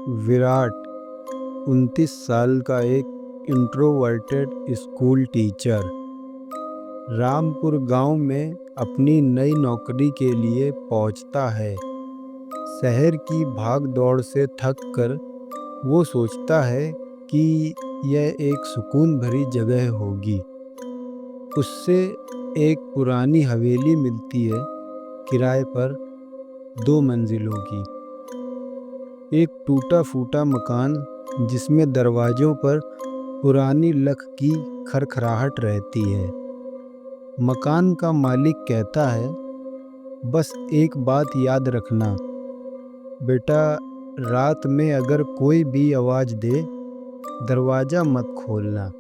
विराट 29 साल का एक इंट्रोवर्टेड स्कूल टीचर रामपुर गांव में अपनी नई नौकरी के लिए पहुंचता है। शहर की भाग दौड़ से थक कर वो सोचता है कि यह एक सुकून भरी जगह होगी। उससे एक पुरानी हवेली मिलती है, किराए पर 2 मंजिलों की। एक टूटा फूटा मकान जिसमें दरवाजों पर पुरानी लख की खरखराहट रहती है। मकान का मालिक कहता है, बस एक बात याद रखना बेटा, रात में अगर कोई भी आवाज़ दे दरवाज़ा मत खोलना,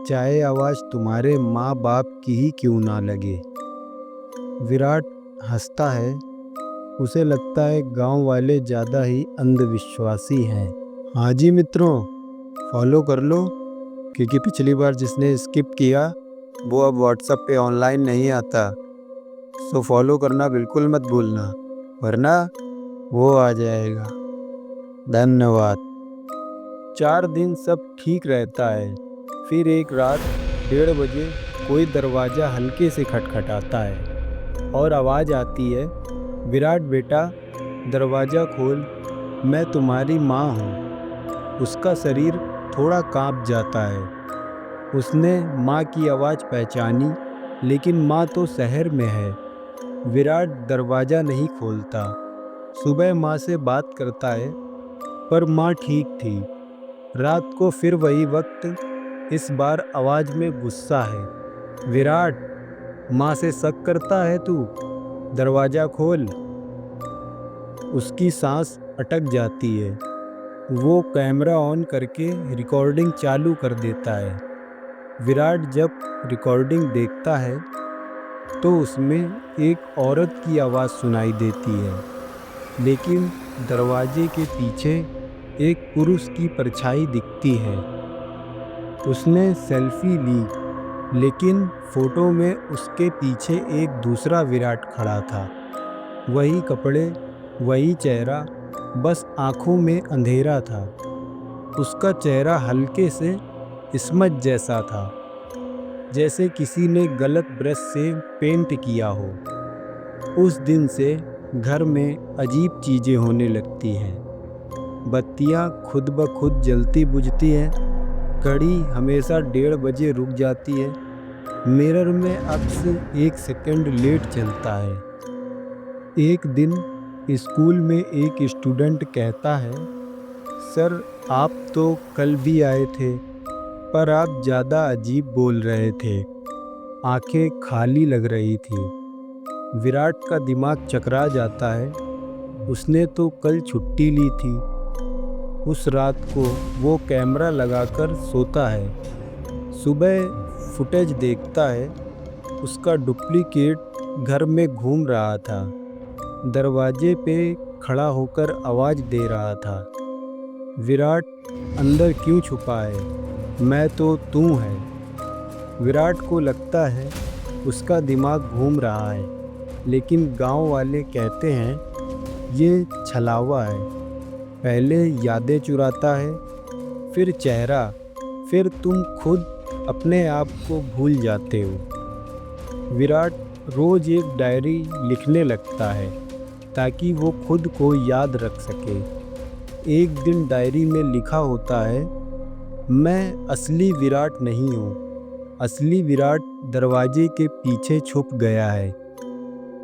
चाहे आवाज़ तुम्हारे माँ बाप की ही क्यों ना लगे। विराट हंसता है। उसे लगता है गांव वाले ज़्यादा ही अंधविश्वासी हैं। हाँ जी मित्रों, फॉलो कर लो, क्योंकि पिछली बार जिसने स्किप किया वो अब व्हाट्सएप पे ऑनलाइन नहीं आता। सो फॉलो करना बिल्कुल मत भूलना, वरना वो आ जाएगा। धन्यवाद। 4 दिन सब ठीक रहता है। फिर एक रात 1:30 बजे कोई दरवाज़ा हल्के से खटखटाता है और आवाज़ आती है, विराट बेटा दरवाज़ा खोल, मैं तुम्हारी माँ हूँ। उसका शरीर थोड़ा कांप जाता है। उसने माँ की आवाज़ पहचानी, लेकिन माँ तो शहर में है। विराट दरवाज़ा नहीं खोलता। सुबह माँ से बात करता है, पर माँ ठीक थी। रात को फिर वही वक्त। इस बार आवाज़ में गुस्सा है। विराट, माँ से शक करता है तू? दरवाज़ा खोल। उसकी सांस अटक जाती है। वो कैमरा ऑन करके रिकॉर्डिंग चालू कर देता है। विराट जब रिकॉर्डिंग देखता है तो उसमें एक औरत की आवाज़ सुनाई देती है, लेकिन दरवाजे के पीछे एक पुरुष की परछाई दिखती है। उसने सेल्फी ली, लेकिन फोटो में उसके पीछे एक दूसरा विराट खड़ा था। वही कपड़े, वही चेहरा, बस आंखों में अंधेरा था। उसका चेहरा हल्के से स्मज जैसा था, जैसे किसी ने गलत ब्रश से पेंट किया हो। उस दिन से घर में अजीब चीज़ें होने लगती हैं। बत्तियां खुद ब खुद जलती बुझती हैं। घड़ी हमेशा 1:30 बजे रुक जाती है। मिरर में अक्स 1 सेकंड लेट चलता है। एक दिन स्कूल में एक स्टूडेंट कहता है, सर आप तो कल भी आए थे, पर आप ज़्यादा अजीब बोल रहे थे। आंखें खाली लग रही थी। विराट का दिमाग चकरा जाता है। उसने तो कल छुट्टी ली थी। उस रात को वो कैमरा लगाकर सोता है। सुबह फुटेज देखता है। उसका डुप्लीकेट घर में घूम रहा था। दरवाजे पे खड़ा होकर आवाज़ दे रहा था, विराट अंदर क्यों छुपा है, मैं तो तू है। विराट को लगता है उसका दिमाग घूम रहा है, लेकिन गांव वाले कहते हैं ये छलावा है। पहले यादें चुराता है, फिर चेहरा, फिर तुम खुद अपने आप को भूल जाते हो। विराट रोज एक डायरी लिखने लगता है ताकि वो खुद को याद रख सके। एक दिन डायरी में लिखा होता है, मैं असली विराट नहीं हूँ। असली विराट दरवाजे के पीछे छुप गया है।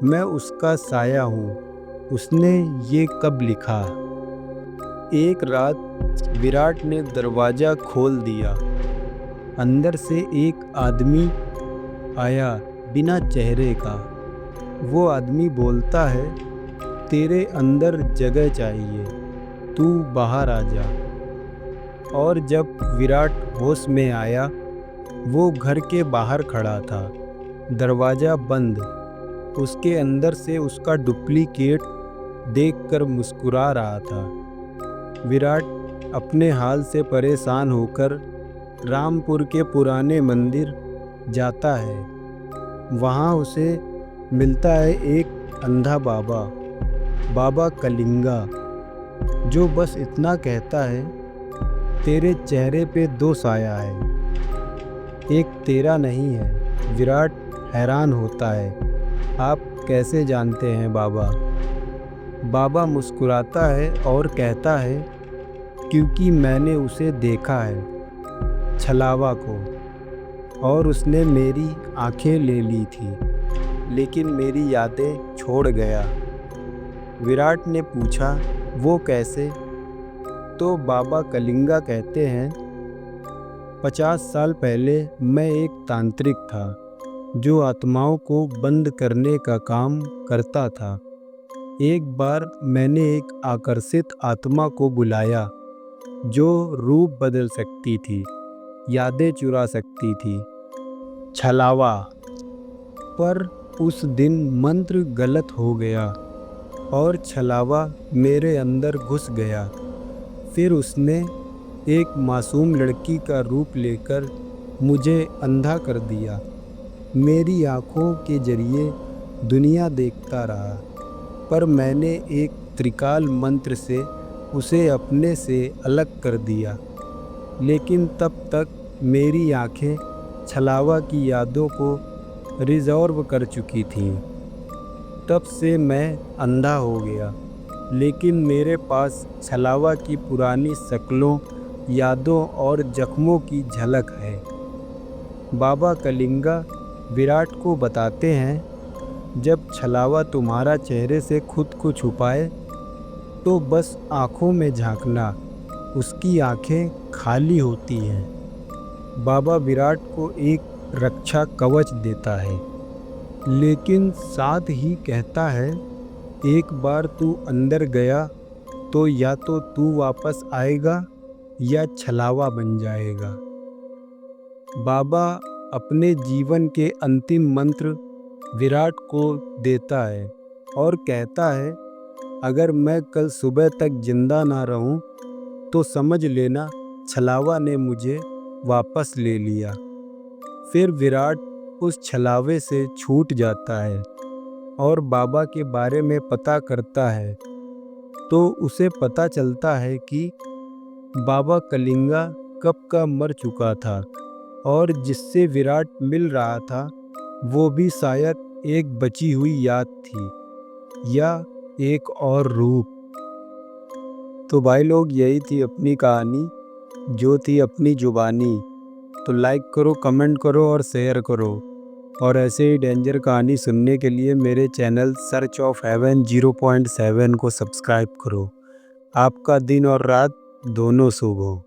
मैं उसका साया हूँ। उसने ये कब लिखा? एक रात विराट ने दरवाज़ा खोल दिया। अंदर से एक आदमी आया, बिना चेहरे का। वो आदमी बोलता है, तेरे अंदर जगह चाहिए, तू बाहर आ जा। और जब विराट होश में आया, वो घर के बाहर खड़ा था, दरवाज़ा बंद। उसके अंदर से उसका डुप्लीकेट देखकर मुस्कुरा रहा था। विराट अपने हाल से परेशान होकर रामपुर के पुराने मंदिर जाता है। वहाँ उसे मिलता है एक अंधा बाबा, बाबा कलिंगा। जो बस इतना कहता है, तेरे चेहरे पे 2 साया है, एक तेरा नहीं है। विराट हैरान होता है, आप कैसे जानते हैं बाबा? बाबा मुस्कुराता है और कहता है, क्योंकि मैंने उसे देखा है, छलावा को, और उसने मेरी आंखें ले ली थी, लेकिन मेरी यादें छोड़ गया। विराट ने पूछा, वो कैसे? तो बाबा कलिंगा कहते हैं, 50 साल पहले मैं एक तांत्रिक था जो आत्माओं को बंद करने का काम करता था। एक बार मैंने एक आकर्षित आत्मा को बुलाया जो रूप बदल सकती थी, यादें चुरा सकती थी, छलावा। पर उस दिन मंत्र गलत हो गया और छलावा मेरे अंदर घुस गया। फिर उसने एक मासूम लड़की का रूप लेकर मुझे अंधा कर दिया। मेरी आँखों के जरिए दुनिया देखता रहा, पर मैंने एक त्रिकाल मंत्र से उसे अपने से अलग कर दिया। लेकिन तब तक मेरी आँखें छलावा की यादों को रिजॉर्व कर चुकी थीं। तब से मैं अंधा हो गया, लेकिन मेरे पास छलावा की पुरानी शक्लों, यादों और जख्मों की झलक है। बाबा कलिंगा विराट को बताते हैं, जब छलावा तुम्हारा चेहरे से खुद को छुपाए तो बस आँखों में झांकना, उसकी आँखें खाली होती हैं। बाबा विराट को एक रक्षा कवच देता है, लेकिन साथ ही कहता है, एक बार तू अंदर गया तो या तो तू वापस आएगा या छलावा बन जाएगा। बाबा अपने जीवन के अंतिम मंत्र विराट को देता है और कहता है, अगर मैं कल सुबह तक जिंदा ना रहूं तो समझ लेना छलावा ने मुझे वापस ले लिया। फिर विराट उस छलावे से छूट जाता है और बाबा के बारे में पता करता है, तो उसे पता चलता है कि बाबा कलिंगा कब का मर चुका था और जिससे विराट मिल रहा था वो भी शायद एक बची हुई याद थी या एक और रूप। तो भाई लोग, यही थी अपनी कहानी, जो थी अपनी जुबानी। तो लाइक करो, कमेंट करो और शेयर करो। और ऐसे ही डेंजर कहानी सुनने के लिए मेरे चैनल सर्च ऑफ हेवन 0.7 को सब्सक्राइब करो। आपका दिन और रात दोनों शुभ हो।